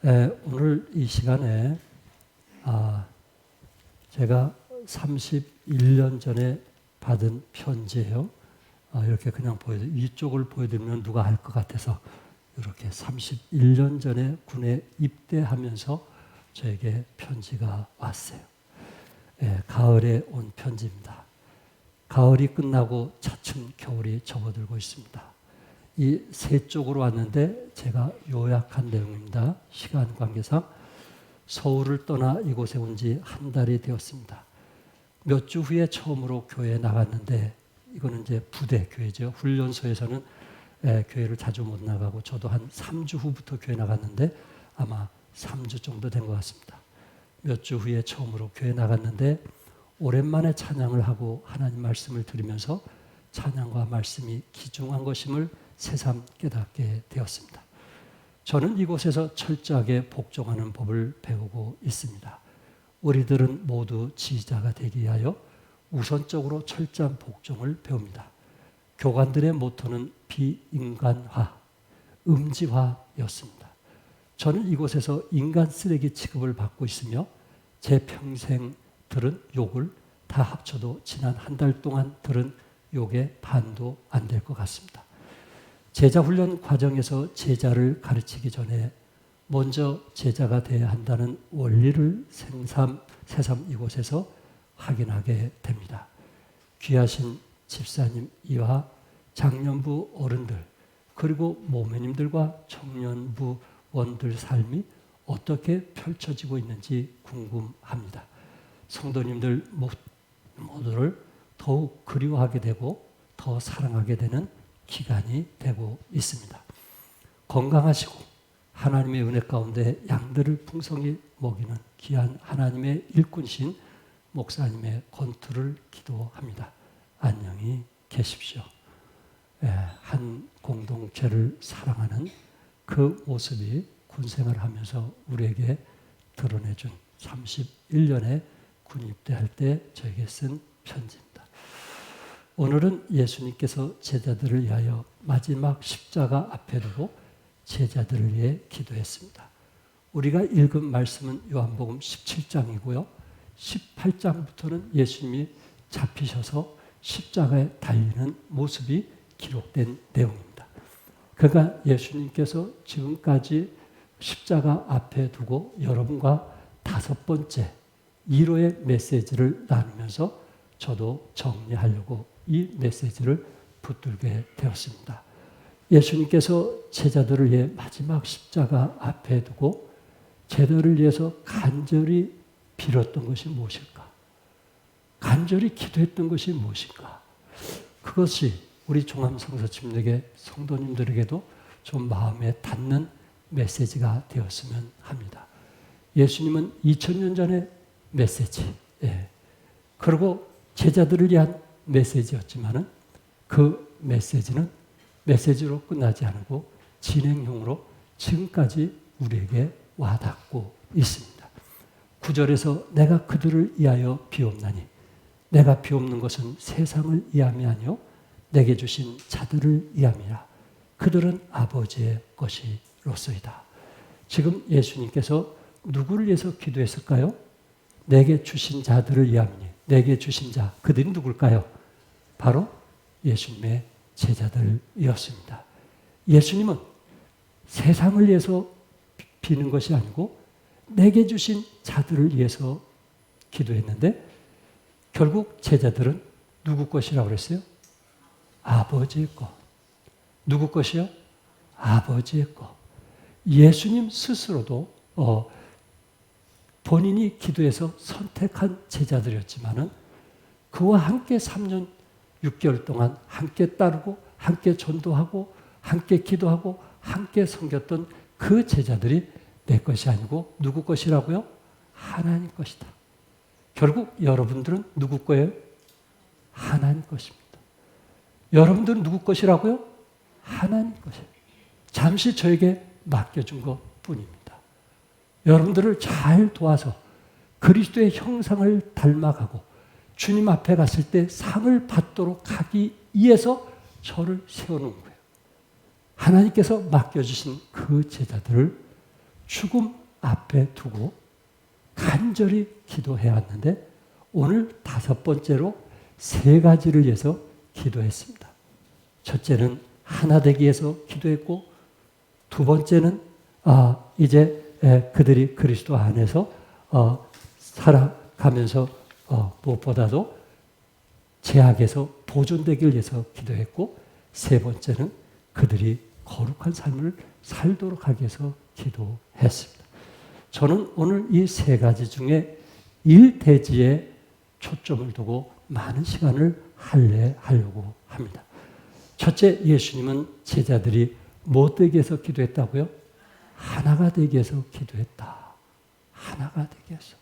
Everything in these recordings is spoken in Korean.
오늘 이 시간에 제가 31년 전에 받은 편지예요. 이렇게 그냥 이쪽을 보여드리면 누가 알 것 같아서 이렇게 31년 전에 군에 입대하면서 저에게 편지가 왔어요. 가을에 온 편지입니다. 가을이 끝나고 차츰 겨울이 접어들고 있습니다. 이 세 쪽으로 왔는데 제가 요약한 내용입니다. 시간 관계상 서울을 떠나 이곳에 온 지 한 달이 되었습니다. 몇 주 후에 처음으로 교회에 나갔는데 이거는 이제 부대 교회죠. 훈련소에서는 교회를 자주 못 나가고 저도 한 3주 후부터 교회 나갔는데 아마 3주 정도 된 것 같습니다. 몇 주 후에 처음으로 교회 나갔는데 오랜만에 찬양을 하고 하나님 말씀을 들으면서 찬양과 말씀이 귀중한 것임을 새삼 깨닫게 되었습니다. 저는 이곳에서 철저하게 복종하는 법을 배우고 있습니다. 우리들은 모두 지휘자가 되기 위하여 우선적으로 철저한 복종을 배웁니다. 교관들의 모토는 비인간화, 음지화였습니다. 저는 이곳에서 인간 쓰레기 취급을 받고 있으며 제 평생 들은 욕을 다 합쳐도 지난 한 달 동안 들은 욕의 반도 안 될 것 같습니다. 제자훈련 과정에서 제자를 가르치기 전에 먼저 제자가 되어야 한다는 원리를 새삼 이곳에서 확인하게 됩니다. 귀하신 집사님 이와 장년부 어른들 그리고 모매님들과 청년부원들 삶이 어떻게 펼쳐지고 있는지 궁금합니다. 성도님들 모두를 더욱 그리워하게 되고 더 사랑하게 되는 기간이 되고 있습니다. 건강하시고 하나님의 은혜 가운데 양들을 풍성히 먹이는 귀한 하나님의 일꾼신 목사님의 건투를 기도합니다. 안녕히 계십시오. 한 공동체를 사랑하는 그 모습이 군생활을 하면서 우리에게 드러내준 31년에 군 입대할 때 저에게 쓴 편지입니다. 오늘은 예수님께서 제자들을 위하여 마지막 십자가 앞에 두고 제자들을 위해 기도했습니다. 우리가 읽은 말씀은 요한복음 17장이고요. 18장부터는 예수님이 잡히셔서 십자가에 달리는 모습이 기록된 내용입니다. 그러니까 예수님께서 지금까지 십자가 앞에 두고 여러분과 5번째 1호의 메시지를 나누면서 저도 정리하려고 이 메시지를 붙들게 되었습니다. 예수님께서 제자들을 위해 마지막 십자가 앞에 두고 제자들을 위해서 간절히 빌었던 것이 무엇일까? 간절히 기도했던 것이 무엇일까? 그것이 우리 종암성서침례교 성도님들에게도 좀 마음에 닿는 메시지가 되었으면 합니다. 예수님은 2000년 전의 메시지, 그리고 제자들을 위한 메시지였지만은 그 메시지는 메시지로 끝나지 않고 진행형으로 지금까지 우리에게 와닿고 있습니다. 9절에서 내가 그들을 위하여 비옵나니 내가 비옵는 것은 세상을 위함이 아니요 내게 주신 자들을 위함이라 그들은 아버지의 것이로소이다. 지금 예수님께서 누구를 위해서 기도했을까요? 내게 주신 자들을 위함이니 내게 주신 자 그들이 누굴까요? 바로 예수님의 제자들이었습니다. 예수님은 세상을 위해서 비는 것이 아니고 내게 주신 자들을 위해서 기도했는데 결국 제자들은 누구 것이라고 그랬어요? 아버지의 것. 누구 것이요? 아버지의 것. 예수님 스스로도 본인이 기도해서 선택한 제자들이었지만은 그와 함께 3년 6개월 동안 함께 따르고 함께 전도하고 함께 기도하고 함께 섬겼던 그 제자들이 내 것이 아니고 누구 것이라고요? 하나님 것이다. 결국 여러분들은 누구 거예요? 하나님 것입니다. 여러분들은 누구 것이라고요? 하나님 것이에요. 잠시 저에게 맡겨준 것뿐입니다. 여러분들을 잘 도와서 그리스도의 형상을 닮아가고 주님 앞에 갔을 때 상을 받도록 하기 위해서 저를 세워놓은 거예요. 하나님께서 맡겨주신 그 제자들을 죽음 앞에 두고 간절히 기도해 왔는데 오늘 5번째로 3가지를 위해서 기도했습니다. 첫째는 하나 되기 위해서 기도했고, 2번째는 이제 그들이 그리스도 안에서 살아가면서 무엇보다도 죄악에서 보존되기 위해서 기도했고, 3번째는 그들이 거룩한 삶을 살도록 하기 위해서 기도했습니다. 저는 오늘 이 3가지 중에 일대지에 초점을 두고 많은 시간을 할애하려고 합니다. 첫째, 예수님은 제자들이 뭐 되기 위해서 기도했다고요? 하나가 되기 위해서 기도했다. 하나가 되기 위해서.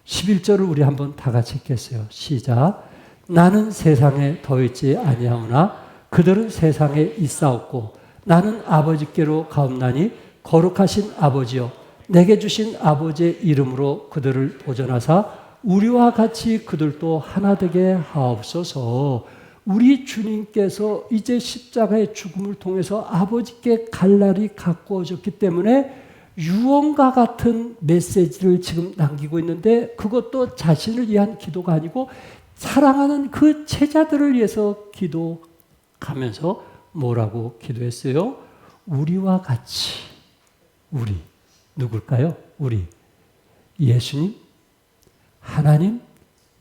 11절을 우리 한번 다 같이 읽겠어요. 시작. 나는 세상에 더있지 아니하오나 그들은 세상에 있사옵고 나는 아버지께로 가옵나니 거룩하신 아버지여 내게 주신 아버지의 이름으로 그들을 보존하사 우리와 같이 그들도 하나 되게 하옵소서. 우리 주님께서 이제 십자가의 죽음을 통해서 아버지께 갈 날이 가까워졌기 때문에 유언과 같은 메시지를 지금 남기고 있는데, 그것도 자신을 위한 기도가 아니고 사랑하는 그 제자들을 위해서 기도하면서 뭐라고 기도했어요? 우리와 같이. 우리 누굴까요? 우리 예수님, 하나님,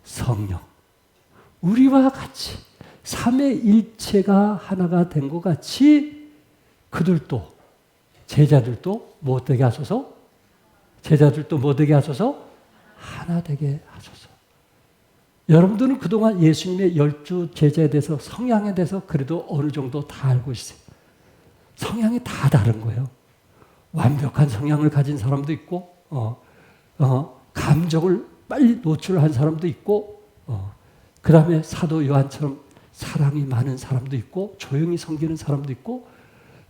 성령. 우리와 같이 삼위일체가 하나가 된 것 같이 그들도, 제자들도 뭐 되게 하소서? 제자들도 뭐 되게 하소서? 하나 되게 하소서. 여러분들은 그동안 예수님의 12 제자에 대해서, 성향에 대해서 그래도 어느 정도 다 알고 있어요. 성향이 다 다른 거예요. 완벽한 성향을 가진 사람도 있고, 감정을 빨리 노출한 사람도 있고, 그 다음에 사도 요한처럼 사랑이 많은 사람도 있고, 조용히 섬기는 사람도 있고,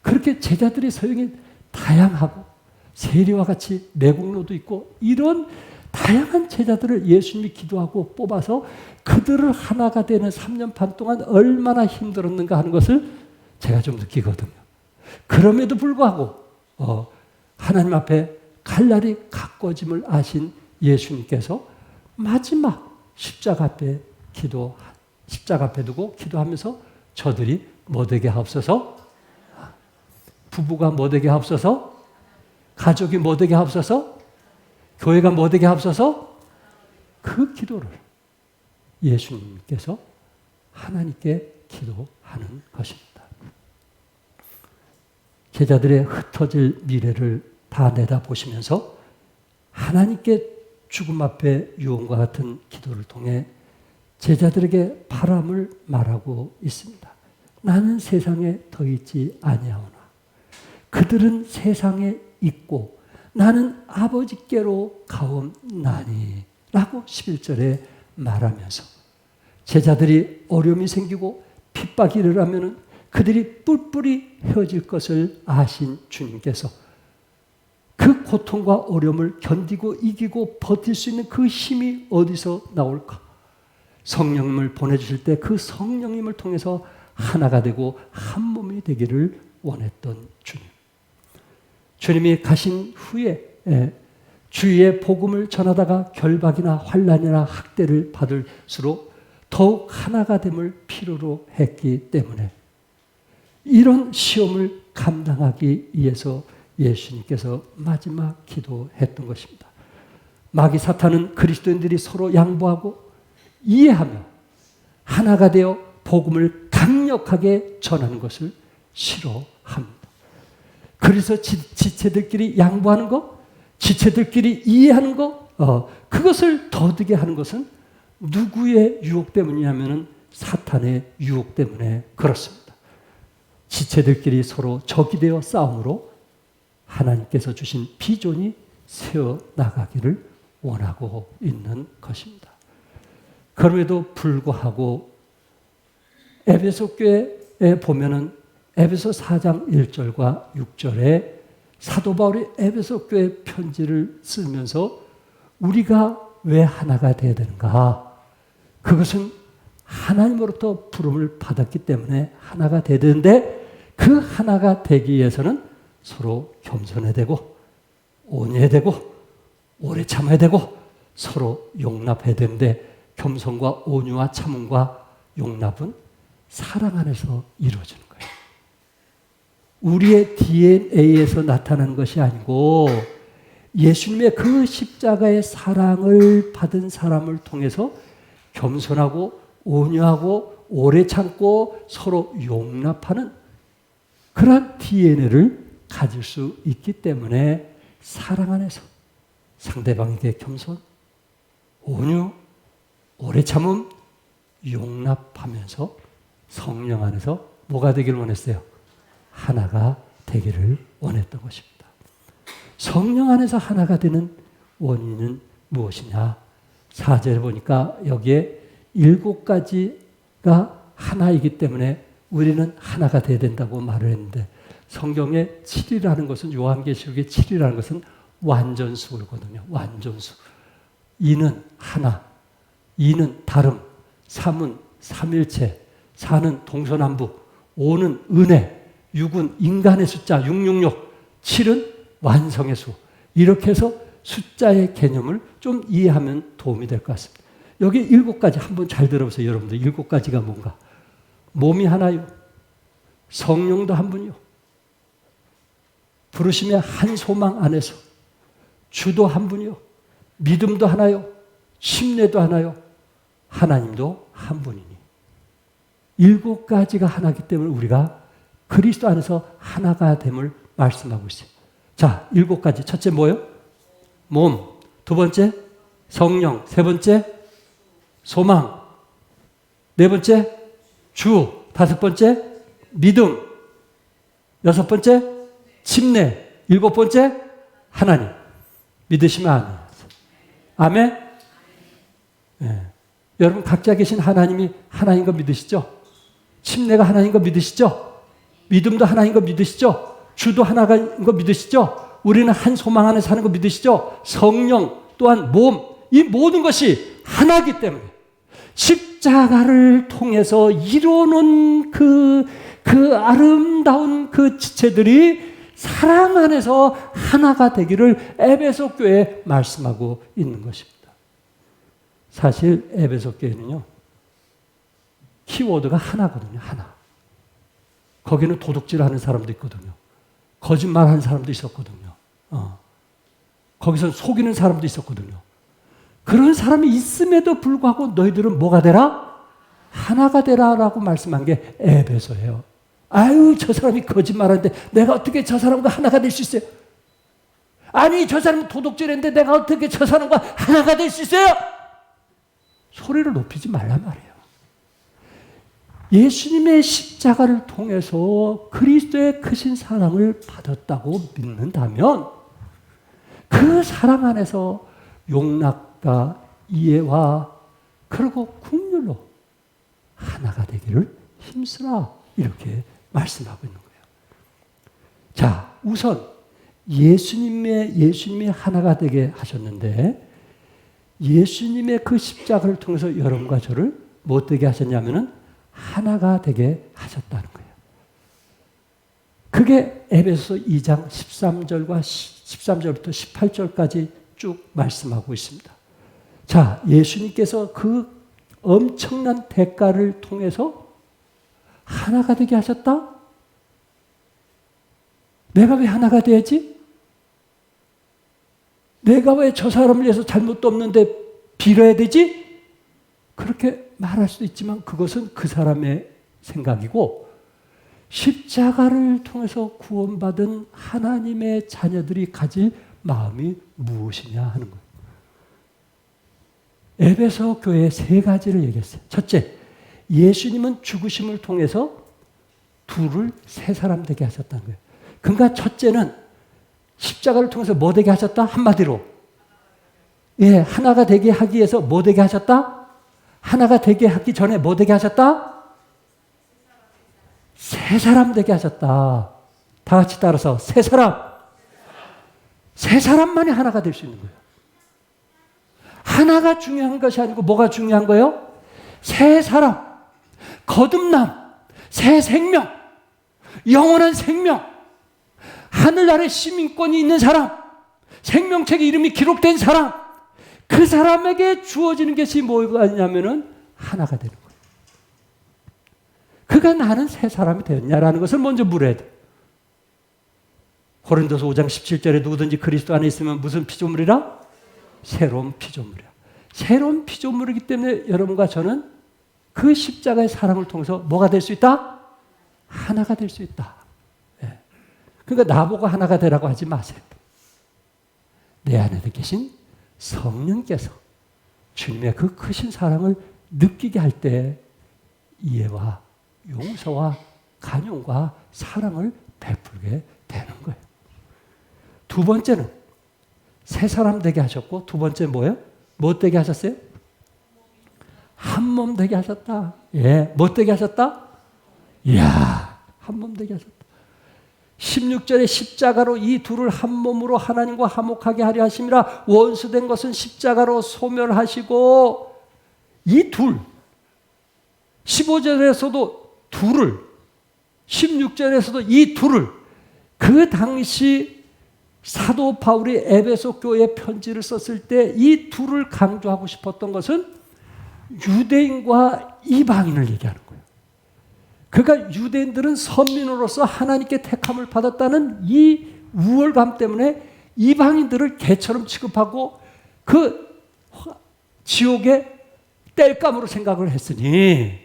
그렇게 제자들의 소형이 다양하고, 세리와 같이 내공로도 있고, 이런 다양한 제자들을 예수님이 기도하고 뽑아서 그들을 하나가 되는 3년 반 동안 얼마나 힘들었는가 하는 것을 제가 좀 느끼거든요. 그럼에도 불구하고 하나님 앞에 갈 날이 가까워짐을 아신 예수님께서 마지막 십자가 앞에 두고 기도하면서 저들이 뭐 되게 하옵소서? 부부가 뭐 되게 하옵소서? 가족이 뭐 되게 하옵소서? 교회가 뭐 되게 하옵소서? 그 기도를 예수님께서 하나님께 기도하는 것입니다. 제자들의 흩어질 미래를 다 내다보시면서 하나님께 죽음 앞에 유언과 같은 기도를 통해 제자들에게 바람을 말하고 있습니다. 나는 세상에 더 있지 아니하오나 그들은 세상에 있고 나는 아버지께로 가옵나니 라고 11절에 말하면서 제자들이 어려움이 생기고 핍박이 일어나면 그들이 뿔뿔이 헤어질 것을 아신 주님께서 그 고통과 어려움을 견디고 이기고 버틸 수 있는 그 힘이 어디서 나올까? 성령님을 보내주실 때 그 성령님을 통해서 하나가 되고 한 몸이 되기를 원했던 주님. 주님이 가신 후에 주위의 복음을 전하다가 결박이나 환난이나 학대를 받을수록 더욱 하나가 됨을 필요로 했기 때문에 이런 시험을 감당하기 위해서 예수님께서 마지막 기도했던 것입니다. 마귀 사탄은 그리스도인들이 서로 양보하고 이해하며 하나가 되어 복음을 강력하게 전하는 것을 싫어합니다. 그래서 지체들끼리 양보하는 것, 지체들끼리 이해하는 것, 그것을 더디게 하는 것은 누구의 유혹 때문이냐면 사탄의 유혹 때문에 그렇습니다. 지체들끼리 서로 적이 되어 싸움으로 하나님께서 주신 비전이 세워나가기를 원하고 있는 것입니다. 그럼에도 불구하고 에베소 교회에 보면은 에베소 4장 1절과 6절에 사도 바울이 에베소 교회 편지를 쓰면서 우리가 왜 하나가 되어야 되는가? 그것은 하나님으로부터 부름을 받았기 때문에 하나가 되야 되는데 그 하나가 되기 위해서는 서로 겸손해야 되고 온유해야 되고 오래 참아야 되고 서로 용납해야 되는데 겸손과 온유와 참음과 용납은 사랑 안에서 이루어지는 거예요. 우리의 DNA에서 나타나는 것이 아니고 예수님의 그 십자가의 사랑을 받은 사람을 통해서 겸손하고 온유하고 오래 참고 서로 용납하는 그런 DNA를 가질 수 있기 때문에 사랑 안에서 상대방에게 겸손, 온유, 오래 참음, 용납하면서 성령 안에서 뭐가 되기를 원했어요? 하나가 되기를 원했던 것입니다. 성령 안에서 하나가 되는 원인은 무엇이냐? 4절에 보니까 여기에 7가지가 하나이기 때문에 우리는 하나가 돼야 된다고 말을 했는데 성경에 7이라는 것은 요한계시록의 7이라는 것은 완전수거든요. 완전수. 2는 하나, 2는 다름, 3은 삼일체, 4는 동서남북, 5는 은혜, 6은 인간의 숫자 666, 7은 완성의 수. 이렇게 해서 숫자의 개념을 좀 이해하면 도움이 될 것 같습니다. 여기 7가지 한번 잘 들어보세요. 여러분들 7가지가 뭔가. 몸이 하나요. 성령도 한 분이요. 부르심의 한 소망 안에서 주도 한 분이요. 믿음도 하나요. 심례도 하나요. 하나님도 한 분이니. 7가지가 하나이기 때문에 우리가 그리스도 안에서 하나가 됨을 말씀하고 있어요. 자, 7가지. 첫째 뭐예요? 몸. 두 번째 성령. 세 번째 소망. 네 번째 주. 다섯 번째 믿음. 여섯 번째 침례. 7번째 하나님. 믿으시면 아멘. 아멘? 네. 여러분 각자 계신 하나님이 하나인 거 믿으시죠? 침례가 하나인 거 믿으시죠? 믿음도 하나인 거 믿으시죠? 주도 하나인 거 믿으시죠? 우리는 한 소망 안에 사는 거 믿으시죠? 성령 또한 몸, 이 모든 것이 하나이기 때문에 십자가를 통해서 이루어놓은 그 아름다운 그 지체들이 사랑 안에서 하나가 되기를 에베소 교회에 말씀하고 있는 것입니다. 사실 에베소 교회는요, 키워드가 하나거든요. 하나. 거기는 도둑질하는 사람도 있거든요. 거짓말하는 사람도 있었거든요. 거기서 속이는 사람도 있었거든요. 그런 사람이 있음에도 불구하고 너희들은 뭐가 되라? 하나가 되라라고 말씀한 게 에베소예요. 아유, 저 사람이 거짓말하는데 내가 어떻게 저 사람과 하나가 될 수 있어요? 아니, 저 사람은 도둑질했는데 내가 어떻게 저 사람과 하나가 될 수 있어요? 소리를 높이지 말란 말이에요. 예수님의 십자가를 통해서 그리스도의 크신 사랑을 받았다고 믿는다면 그 사랑 안에서 용납과 이해와 그리고 긍휼로 하나가 되기를 힘쓰라 이렇게 말씀하고 있는 거예요. 자, 우선 예수님이 하나가 되게 하셨는데 예수님의 그 십자가를 통해서 여러분과 저를 뭐 되게 하셨냐면은 하나가 되게 하셨다는 거예요. 그게 에베소 2장 13절부터 18절까지 쭉 말씀하고 있습니다. 자, 예수님께서 그 엄청난 대가를 통해서 하나가 되게 하셨다? 내가 왜 하나가 돼야지? 내가 왜 저 사람을 위해서 잘못도 없는데 빌어야 되지? 그렇게 말할 수도 있지만 그것은 그 사람의 생각이고 십자가를 통해서 구원받은 하나님의 자녀들이 가질 마음이 무엇이냐 하는 거예요. 에베소 교회에 3가지를 얘기했어요. 첫째, 예수님은 죽으심을 통해서 둘을 세 사람 되게 하셨다는 거예요. 그러니까 첫째는 십자가를 통해서 뭐 되게 하셨다? 한마디로. 예, 하나가 되게 하기 위해서 뭐 되게 하셨다? 하나가 되게 하기 전에 뭐 되게 하셨다? 세 사람 되게 하셨다. 다 같이 따라서 세 사람. 세 사람만이 하나가 될 수 있는 거예요. 하나가 중요한 것이 아니고 뭐가 중요한 거예요? 세 사람. 거듭남. 새 생명. 영원한 생명. 하늘 아래 시민권이 있는 사람. 생명책에 이름이 기록된 사람, 그 사람에게 주어지는 것이 뭐냐면은 하나가 되는 거예요. 그가 나는 새 사람이 되었냐라는 것을 먼저 물어야 돼. 고린도서 5장 17절에 누구든지 그리스도 안에 있으면 무슨 피조물이라? 새로운 피조물이야. 새로운 피조물이기 때문에 여러분과 저는 그 십자가의 사랑을 통해서 뭐가 될 수 있다? 하나가 될 수 있다. 예. 그러니까 나보고 하나가 되라고 하지 마세요. 내 안에 계신 성령께서 주님의 그 크신 사랑을 느끼게 할 때 이해와 용서와 간용과 사랑을 베풀게 되는 거예요. 두 번째는 새 사람 되게 하셨고, 두 번째 뭐예요? 뭐 되게 하셨어요? 한 몸 되게 하셨다. 예, 뭐 되게 하셨다? 이야, 한 몸 되게 하셨다. 16절에 십자가로 이 둘을 한 몸으로 하나님과 화목하게 하려 하심이라. 원수된 것은 십자가로 소멸하시고, 이 둘, 15절에서도 둘을, 16절에서도 이 둘을, 그 당시 사도 바울이 에베소 교회에 편지를 썼을 때 이 둘을 강조하고 싶었던 것은 유대인과 이방인을 얘기하는 거예요. 그러니까 유대인들은 선민으로서 하나님께 택함을 받았다는 이 우월감 때문에 이방인들을 개처럼 취급하고 그 지옥의 땔감으로 생각을 했으니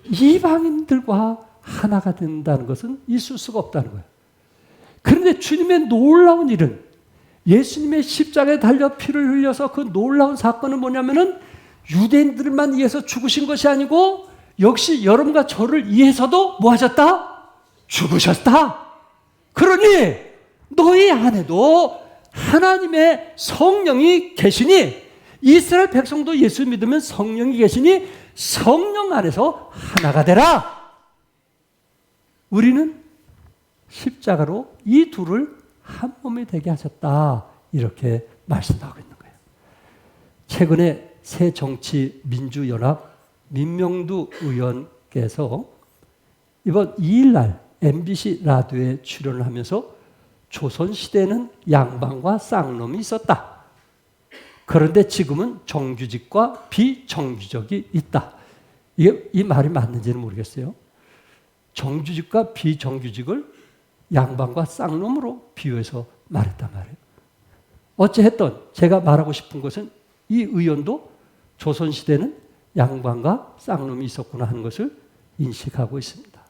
이방인들과 하나가 된다는 것은 있을 수가 없다는 거예요. 그런데 주님의 놀라운 일은, 예수님의 십자가에 달려 피를 흘려서 그 놀라운 사건은 뭐냐면은 유대인들만 위해서 죽으신 것이 아니고 역시 여러분과 저를 위해서도 뭐 하셨다? 죽으셨다. 그러니 너희 안에도 하나님의 성령이 계시니, 이스라엘 백성도 예수 믿으면 성령이 계시니 성령 안에서 하나가 되라. 우리는 십자가로 이 둘을 한 몸이 되게 하셨다. 이렇게 말씀하고 있는 거예요. 최근에 새정치민주연합 민명두 의원께서 이번 2일날 MBC 라디오에 출연을 하면서 조선시대는 양반과 쌍놈이 있었다. 그런데 지금은 정규직과 비정규직이 있다. 이 말이 맞는지는 모르겠어요. 정규직과 비정규직을 양반과 쌍놈으로 비유해서 말했단 말이에요. 어찌했든 제가 말하고 싶은 것은 이 의원도 조선시대는 양반과 쌍놈이 있었구나 하는 것을 인식하고 있습니다.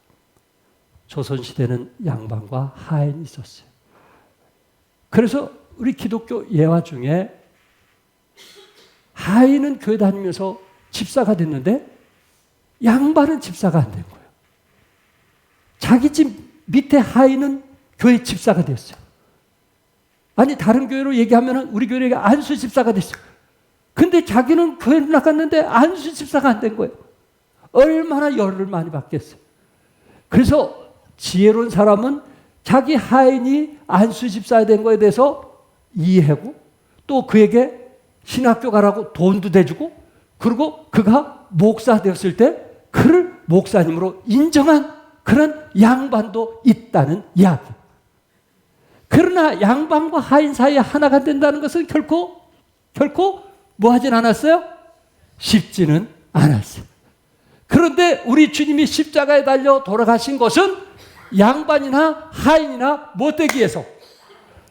조선시대는 양반과 하인이 있었어요. 그래서 우리 기독교 예화 중에 하인은 교회 다니면서 집사가 됐는데 양반은 집사가 안 된 거예요. 자기 집 밑에 하인은 교회 집사가 됐어요. 아니 다른 교회로 얘기하면 우리 교회에 안수 집사가 됐어요. 근데 자기는 교회를 나갔는데 안수 집사가 안 된 거예요. 얼마나 열을 많이 받겠어요. 그래서 지혜로운 사람은 자기 하인이 안수 집사가 된 거에 대해서 이해하고 또 그에게 신학교 가라고 돈도 대주고, 그리고 그가 목사 되었을 때 그를 목사님으로 인정한 그런 양반도 있다는 이야기. 그러나 양반과 하인 사이에 하나가 된다는 것은 결코 뭐 하진 않았어요? 쉽지는 않았어요. 그런데 우리 주님이 십자가에 달려 돌아가신 것은 양반이나 하인이나 뭐 되기 위해서?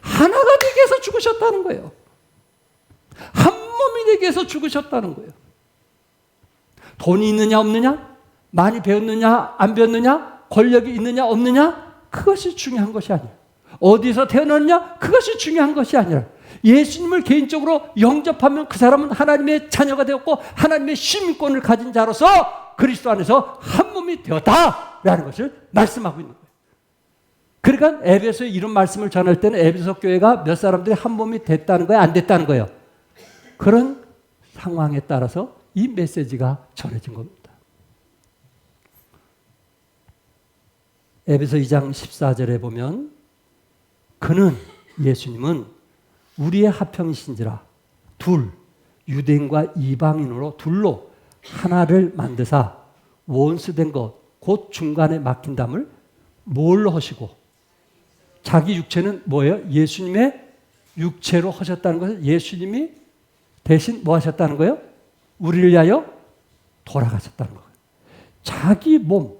하나가 되기 위해서 죽으셨다는 거예요. 한 몸이 되기 위해서 죽으셨다는 거예요. 돈이 있느냐 없느냐? 많이 배웠느냐 안 배웠느냐? 권력이 있느냐 없느냐? 그것이 중요한 것이 아니에요. 어디서 태어났냐? 그것이 중요한 것이 아니라 예수님을 개인적으로 영접하면 그 사람은 하나님의 자녀가 되었고 하나님의 시민권을 가진 자로서 그리스도 안에서 한 몸이 되었다라는 것을 말씀하고 있는 거예요. 그러니까 에베소에 이런 말씀을 전할 때는 에베소 교회가 몇 사람들이 한 몸이 됐다는 거예요? 안 됐다는 거예요? 그런 상황에 따라서 이 메시지가 전해진 겁니다. 에베소 2장 14절에 보면 그는, 예수님은 우리의 합형이신지라 둘, 유대인과 이방인으로 둘로 하나를 만드사 원수된 것, 곧 중간에 막힌 담을 뭘로 하시고, 자기 육체는 뭐예요? 예수님의 육체로 하셨다는 것은 예수님이 대신 뭐 하셨다는 거예요? 우리를 위하여 돌아가셨다는 거예요. 자기 몸,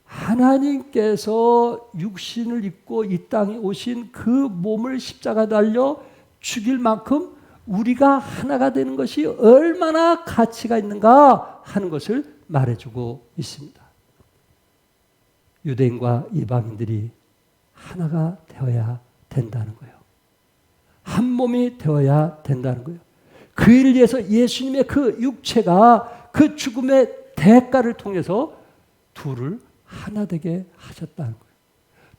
하나님께서 육신을 입고 이 땅에 오신 그 몸을 십자가 달려 죽일 만큼 우리가 하나가 되는 것이 얼마나 가치가 있는가 하는 것을 말해주고 있습니다. 유대인과 이방인들이 하나가 되어야 된다는 거예요. 한 몸이 되어야 된다는 거예요. 그 일을 위해서 예수님의 그 육체가 그 죽음의 대가를 통해서 둘을 하나 되게 하셨다는 거예요.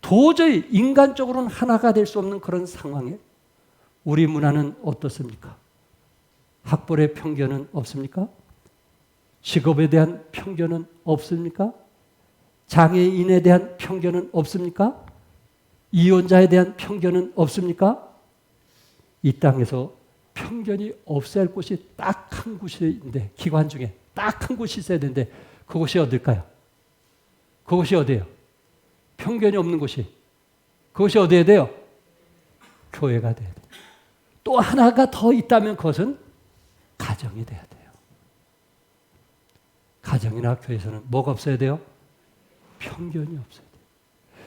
도저히 인간적으로는 하나가 될 수 없는 그런 상황에 우리 문화는 어떻습니까? 학벌의 편견은 없습니까? 직업에 대한 편견은 없습니까? 장애인에 대한 편견은 없습니까? 이혼자에 대한 편견은 없습니까? 이 땅에서 편견이 없어야 할 곳이 딱 한 곳인데, 기관 중에 딱 한 곳이 있어야 되는데 그곳이 어딜까요? 그곳이 어디예요? 편견이 없는 곳이. 그것이 어디에 돼요? 교회가 돼야 돼요. 또 하나가 더 있다면 그것은 가정이 돼야 돼요. 가정이나 교회에서는 뭐가 없어야 돼요? 편견이 없어야 돼요.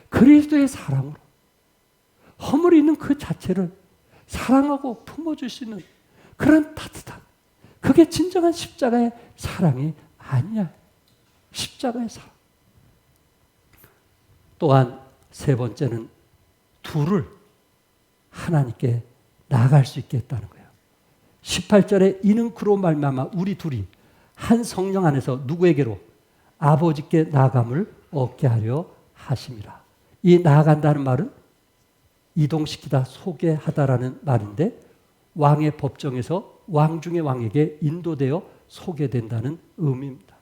그리스도의 사랑으로 허물이 있는 그 자체를 사랑하고 품어줄 수 있는 그런 따뜻한, 그게 진정한 십자가의 사랑이 아니냐. 십자가의 사랑. 또한 세 번째는 둘을 하나님께 나아갈 수 있게 했다는 거예요. 18절에 이는 그로 말미암아 우리 둘이 한 성령 안에서 누구에게로? 아버지께 나아감을 얻게 하려 하심이라. 이 나아간다는 말은 이동시키다, 소개하다라는 말인데 왕의 법정에서 왕 중의 왕에게 인도되어 소개된다는 의미입니다.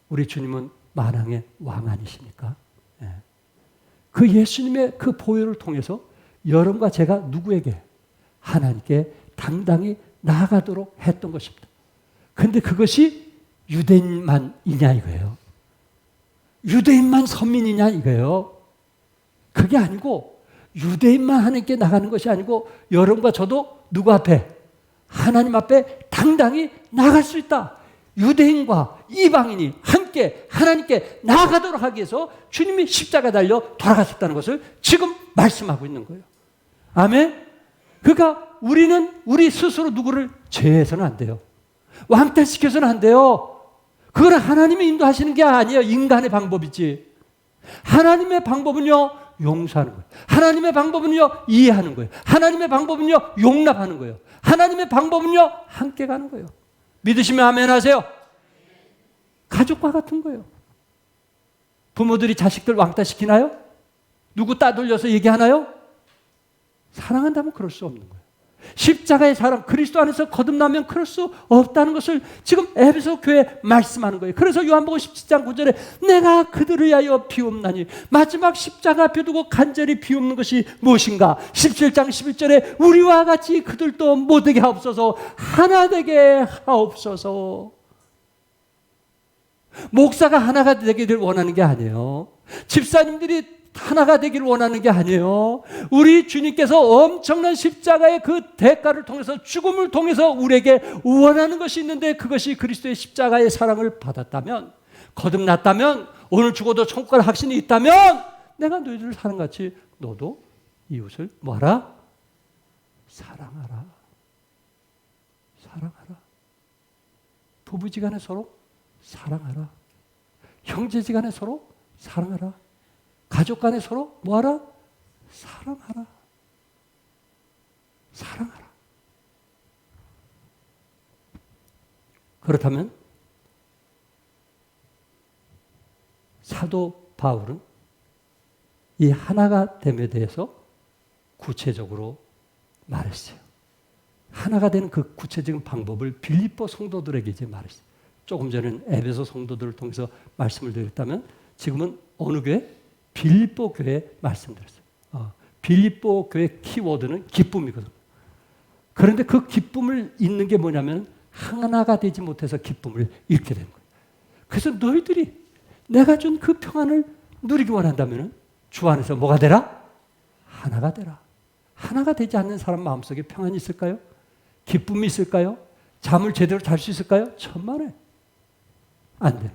우리 주님은 만왕의 왕 아니십니까? 예. 그 예수님의 그 보혈을 통해서 여러분과 제가 누구에게? 하나님께 당당히 나아가도록 했던 것입니다. 그런데 그것이 유대인만이냐 이거예요. 유대인만 선민이냐 이거예요. 그게 아니고 유대인만 하나님께 나가는 것이 아니고 여러분과 저도 누구 앞에? 하나님 앞에 당당히 나갈 수 있다. 유대인과 이방인이 함께 하나님께 나아가도록 하기 위해서 주님이 십자가 달려 돌아가셨다는 것을 지금 말씀하고 있는 거예요. 아멘? 그러니까 우리는 우리 스스로 누구를 제해서는 안 돼요. 왕따시켜서는 안 돼요. 그걸 하나님이 인도하시는 게 아니에요. 인간의 방법이지. 하나님의 방법은요, 용서하는 거예요. 하나님의 방법은요, 이해하는 거예요. 하나님의 방법은요, 용납하는 거예요. 하나님의 방법은요, 함께 가는 거예요. 믿으시면 아멘 하세요. 가족과 같은 거예요. 부모들이 자식들 왕따시키나요? 누구 따돌려서 얘기하나요? 사랑한다면 그럴 수 없는 거예요. 십자가의 사랑, 그리스도 안에서 거듭나면 그럴 수 없다는 것을 지금 에베소 교회에 말씀하는 거예요. 그래서 요한복음 17장 9절에 내가 그들을 위하여 비옵나니, 마지막 십자가 앞에 두고 간절히 비옵는 것이 무엇인가? 17장 11절에 우리와 같이 그들도 못되게 하옵소서, 하나 되게 하옵소서. 목사가 하나가 되기를 원하는 게 아니에요. 집사님들이 하나가 되기를 원하는 게 아니에요. 우리 주님께서 엄청난 십자가의 그 대가를 통해서, 죽음을 통해서 우리에게 원하는 것이 있는데, 그것이 그리스도의 십자가의 사랑을 받았다면, 거듭났다면, 오늘 죽어도 천국 갈 확신이 있다면, 내가 너희들을 사랑같이 너도 이웃을 뭐하라? 사랑하라. 사랑하라. 부부지간에 서로 사랑하라. 형제지간에 서로 사랑하라. 가족 간에 서로 뭐하라? 사랑하라. 사랑하라. 그렇다면 사도 바울은 이 하나가 됨에 대해서 구체적으로 말했어요. 하나가 되는 그 구체적인 방법을 빌립보 성도들에게 이제 말했어요. 조금 전에는 에베소 성도들을 통해서 말씀을 드렸다면, 지금은 어느 교회? 빌립보 교회에 말씀드렸어요. 빌립보 교회 키워드는 기쁨이거든요. 그런데 그 기쁨을 잃는 게 뭐냐면, 하나가 되지 못해서 기쁨을 잃게 되는 거예요. 그래서 너희들이 내가 준 그 평안을 누리기 원한다면 주 안에서 뭐가 되라? 하나가 되라. 하나가 되지 않는 사람 마음속에 평안이 있을까요? 기쁨이 있을까요? 잠을 제대로 잘 수 있을까요? 천만에 안 돼요.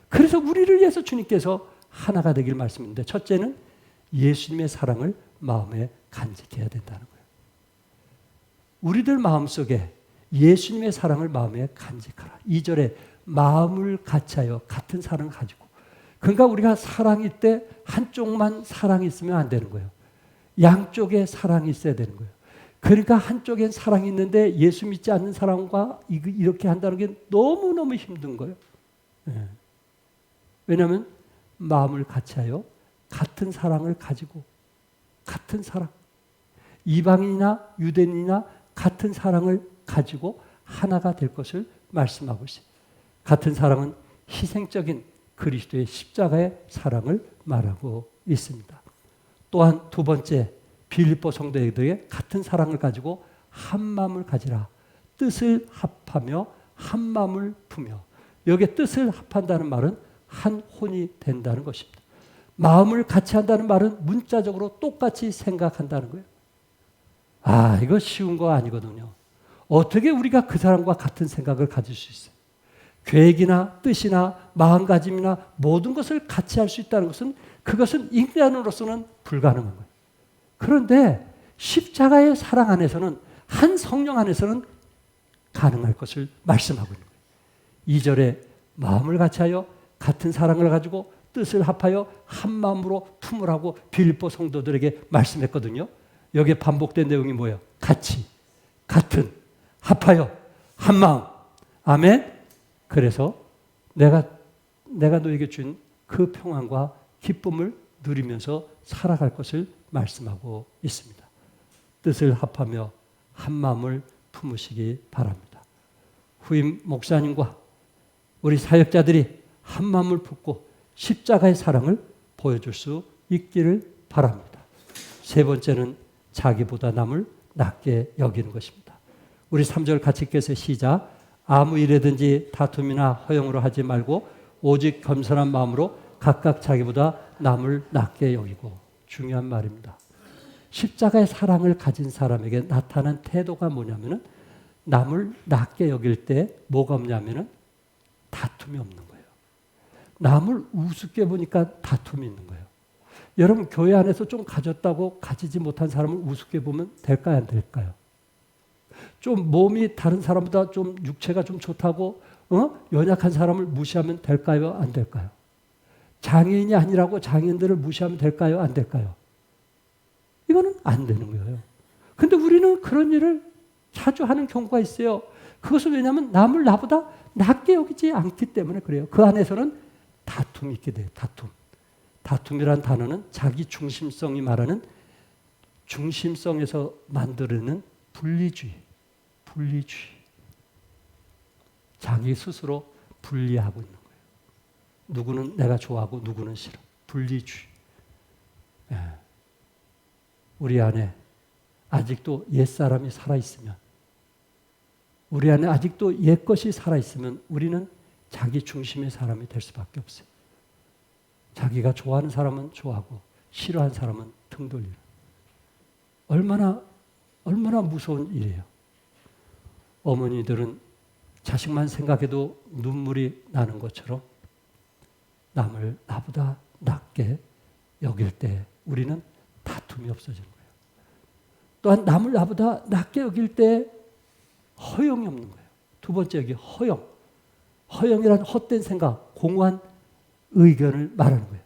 그래서 우리를 위해서 주님께서 하나가 되길 말씀했는데, 첫째는 예수님의 사랑을 마음에 간직해야 된다는 거예요. 우리들 마음속에 예수님의 사랑을 마음에 간직하라. 2절에 마음을 같이하여 같은 사랑을 가지고. 그러니까 우리가 사랑일 때 한쪽만 사랑이 있으면 안 되는 거예요. 양쪽에 사랑이 있어야 되는 거예요. 그러니까 한쪽엔 사랑이 있는데 예수 믿지 않는 사람과 이렇게 한다는 게 너무너무 힘든 거예요. 네. 왜냐하면 마음을 같이하여 같은 사랑을 가지고, 같은 사랑, 이방인이나 유대인이나 같은 사랑을 가지고 하나가 될 것을 말씀하고 있어요. 같은 사랑은 희생적인 그리스도의 십자가의 사랑을 말하고 있습니다. 또한 두 번째, 빌립보 성도들에게 같은 사랑을 가지고 한 마음을 가지라. 뜻을 합하며 한 마음을 품며. 여기에 뜻을 합한다는 말은 한 혼이 된다는 것입니다. 마음을 같이 한다는 말은 문자적으로 똑같이 생각한다는 거예요. 아, 이거 쉬운 거 아니거든요. 어떻게 우리가 그 사람과 같은 생각을 가질 수 있어요? 계획이나 뜻이나 마음가짐이나 모든 것을 같이 할 수 있다는 것은, 그것은 인간으로서는 불가능한 거예요. 그런데 십자가의 사랑 안에서는, 한 성령 안에서는 가능할 것을 말씀하고 있는 거예요. 2절에 마음을 같이하여 같은 사랑을 가지고 뜻을 합하여 한 마음으로 품으라고 빌립보 성도들에게 말씀했거든요. 여기에 반복된 내용이 뭐예요? 같이, 같은, 합하여, 한 마음. 아멘. 그래서 내가 너에게 준 그 평안과 기쁨을 누리면서 살아갈 것을 말씀하고 있습니다. 뜻을 합하며 한 마음을 품으시기 바랍니다. 후임 목사님과 우리 사역자들이 한 마음을 품고 십자가의 사랑을 보여줄 수 있기를 바랍니다. 세 번째는 자기보다 남을 낮게 여기는 것입니다. 우리 3절 같이 읽겠어요. 시작. 아무 일에든지 다툼이나 허용으로 하지 말고 오직 겸손한 마음으로 각각 자기보다 남을 낮게 여기고. 중요한 말입니다. 십자가의 사랑을 가진 사람에게 나타난 태도가 뭐냐면은, 남을 낮게 여길 때 뭐가 없냐면은 다툼이 없는 거예요. 남을 우습게 보니까 다툼이 있는 거예요. 여러분, 교회 안에서 좀 가졌다고 가지지 못한 사람을 우습게 보면 될까요, 안 될까요? 좀 몸이 다른 사람보다 좀 육체가 좀 좋다고 연약한 사람을 무시하면 될까요, 안 될까요? 장애인이 아니라고 장애인들을 무시하면 될까요, 안 될까요? 이거는 안 되는 거예요. 근데 우리는 그런 일을 자주 하는 경우가 있어요. 그것은 왜냐하면 남을 나보다 낮게 여기지 않기 때문에 그래요. 그 안에서는 다툼이 있게 돼요. 다툼이란 단어는 자기 중심성이 말하는, 중심성에서 만드는 분리주의. 자기 스스로 분리하고 있는 거예요. 누구는 내가 좋아하고 누구는 싫어. 분리주의. 예. 우리 안에 아직도 옛사람이 살아있으면, 우리 안에 아직도 옛것이 살아있으면 우리는 자기 중심의 사람이 될 수밖에 없어요. 자기가 좋아하는 사람은 좋아하고 싫어하는 사람은 등 돌리는. 얼마나 무서운 일이에요. 어머니들은 자식만 생각해도 눈물이 나는 것처럼 남을 나보다 낮게 여길 때 우리는 다툼이 없어지는 거예요. 또한 남을 나보다 낮게 여길 때 허용이 없는 거예요. 두 번째, 여기 허용. 허용이란 헛된 생각, 공허한 의견을 말하는 거예요.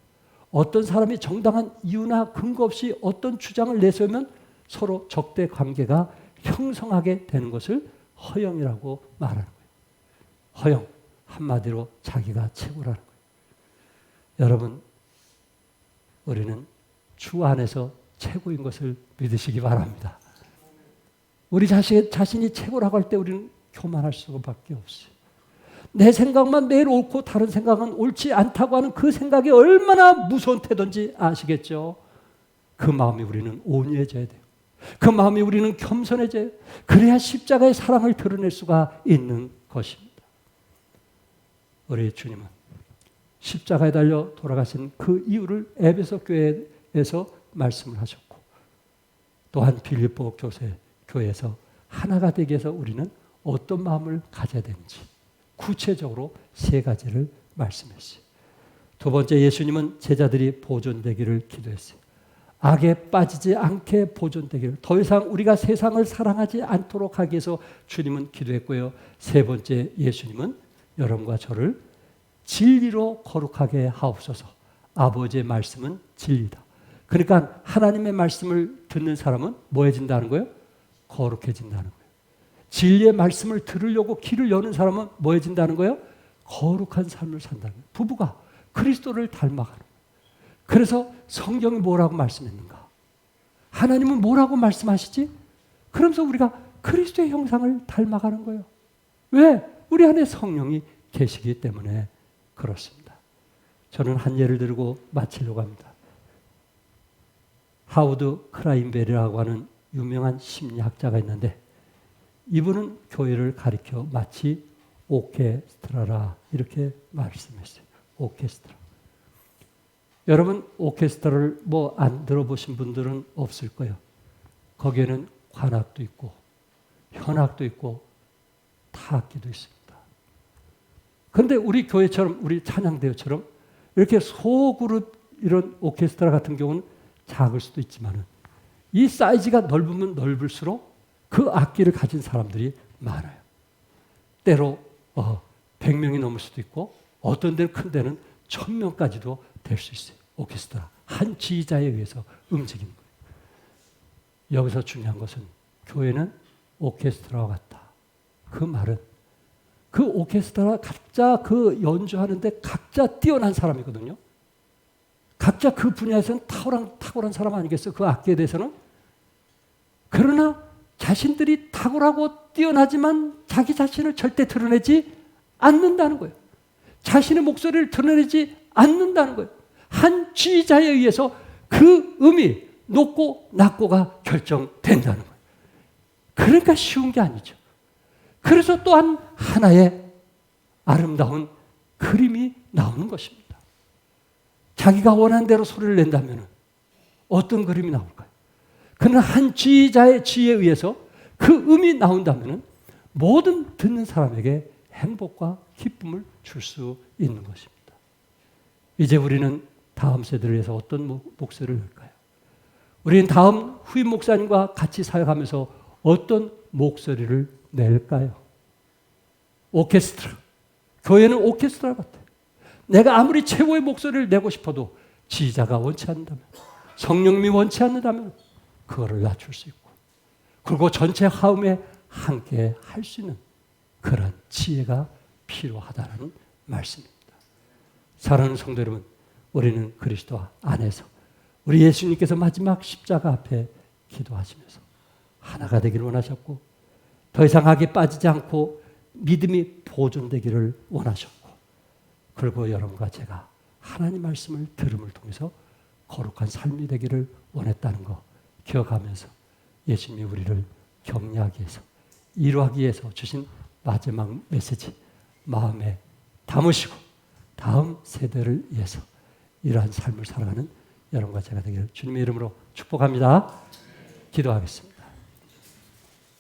어떤 사람이 정당한 이유나 근거 없이 어떤 주장을 내세우면 서로 적대 관계가 형성하게 되는 것을 허용이라고 말하는 거예요. 허용, 한마디로 자기가 최고라는 거예요. 여러분, 우리는 주 안에서 최고인 것을 믿으시기 바랍니다. 우리 자신이 최고라고 할 때 우리는 교만할 수밖에 없어요. 내 생각만 매일 옳고 다른 생각은 옳지 않다고 하는 그 생각이 얼마나 무서운 태도인지 아시겠죠? 그 마음이 우리는 온유해져야 돼요. 그 마음이 우리는 겸손해져요. 그래야 십자가의 사랑을 드러낼 수가 있는 것입니다. 우리 주님은 십자가에 달려 돌아가신 그 이유를 에베소 교회에서 말씀을 하셨고, 또한 빌립보 교회에서 하나가 되기 위해서 우리는 어떤 마음을 가져야 되는지 구체적으로 3가지를 말씀했어요. 두 번째, 예수님은 제자들이 보존되기를 기도했어요. 악에 빠지지 않게 보존되기를, 더 이상 우리가 세상을 사랑하지 않도록 하기 위해서 주님은 기도했고요. 3번째, 예수님은 여러분과 저를 진리로 거룩하게 하옵소서. 아버지의 말씀은 진리다. 그러니까 하나님의 말씀을 듣는 사람은 뭐해진다는 거예요? 거룩해진다는 거예요. 진리의 말씀을 들으려고 귀를 여는 사람은 뭐해진다는 거예요? 거룩한 삶을 산다는 거예요. 부부가 그리스도를 닮아가는 거예요. 그래서 성경이 뭐라고 말씀했는가? 하나님은 뭐라고 말씀하시지? 그러면서 우리가 그리스도의 형상을 닮아가는 거예요. 왜? 우리 안에 성령이 계시기 때문에 그렇습니다. 저는 한 예를 들고 마치려고 합니다. 하우드 크라인베리라고 하는 유명한 심리학자가 있는데 이분은 교회를 가리켜 마치 오케스트라라 이렇게 말씀했어요. 오케스트라. 여러분 오케스트라를 뭐 안 들어보신 분들은 없을 거예요. 거기에는 관악도 있고 현악도 있고 타악기도 있습니다. 그런데 우리 교회처럼 우리 찬양대회처럼 이렇게 소그룹 이런 오케스트라 같은 경우는 작을 수도 있지만 이 사이즈가 넓으면 넓을수록 그 악기를 가진 사람들이 많아요. 때로 100명이 넘을 수도 있고 어떤 데는 큰 데는 1000명까지도 될 수 있어요. 오케스트라. 한 지휘자에 의해서 움직이는 거예요. 여기서 중요한 것은 교회는 오케스트라와 같다. 그 말은 그 오케스트라 각자 그 연주하는데 각자 뛰어난 사람이거든요. 각자 그 분야에서는 탁월한 사람 아니겠어요? 그 악기에 대해서는. 그러나 자신들이 탁월하고 뛰어나지만 자기 자신을 절대 드러내지 않는다는 거예요. 자신의 목소리를 드러내지 않는다는 거예요. 한 지휘자에 의해서 그 음이 높고 낮고가 결정된다는 거예요. 그러니까 쉬운 게 아니죠. 그래서 또한 하나의 아름다운 그림이 나오는 것입니다. 자기가 원하는 대로 소리를 낸다면 어떤 그림이 나올까요? 그러나 한 지휘자의 지혜에 의해서 그 음이 나온다면 모든 듣는 사람에게 행복과 기쁨을 줄 수 있는 것입니다. 이제 우리는 다음 세대를 위해서 어떤 목소리를 낼까요? 우리는 다음 후임 목사님과 같이 사역하면서 어떤 목소리를 낼까요? 오케스트라. 교회는 오케스트라 같아요. 내가 아무리 최고의 목소리를 내고 싶어도 지휘자가 원치 않는다면, 성령님이 원치 않는다면 그거를 낮출 수 있고, 그리고 전체 화음에 함께 할 수 있는 그런 지혜가 필요하다는 말씀입니다. 사랑하는 성도 여러분, 우리는 그리스도 안에서 우리 예수님께서 마지막 십자가 앞에 기도하시면서 하나가 되기를 원하셨고 더 이상 악에 빠지지 않고 믿음이 보존되기를 원하셨고, 그리고 여러분과 제가 하나님 말씀을 들음을 통해서 거룩한 삶이 되기를 원했다는 거 기억하면서 예수님이 우리를 격려하기 위해서, 이루하기 위해서 주신 마지막 메시지 마음에 담으시고 다음 세대를 위해서 이러한 삶을 살아가는 여러분과 제가 되기를 주님의 이름으로 축복합니다. 기도하겠습니다.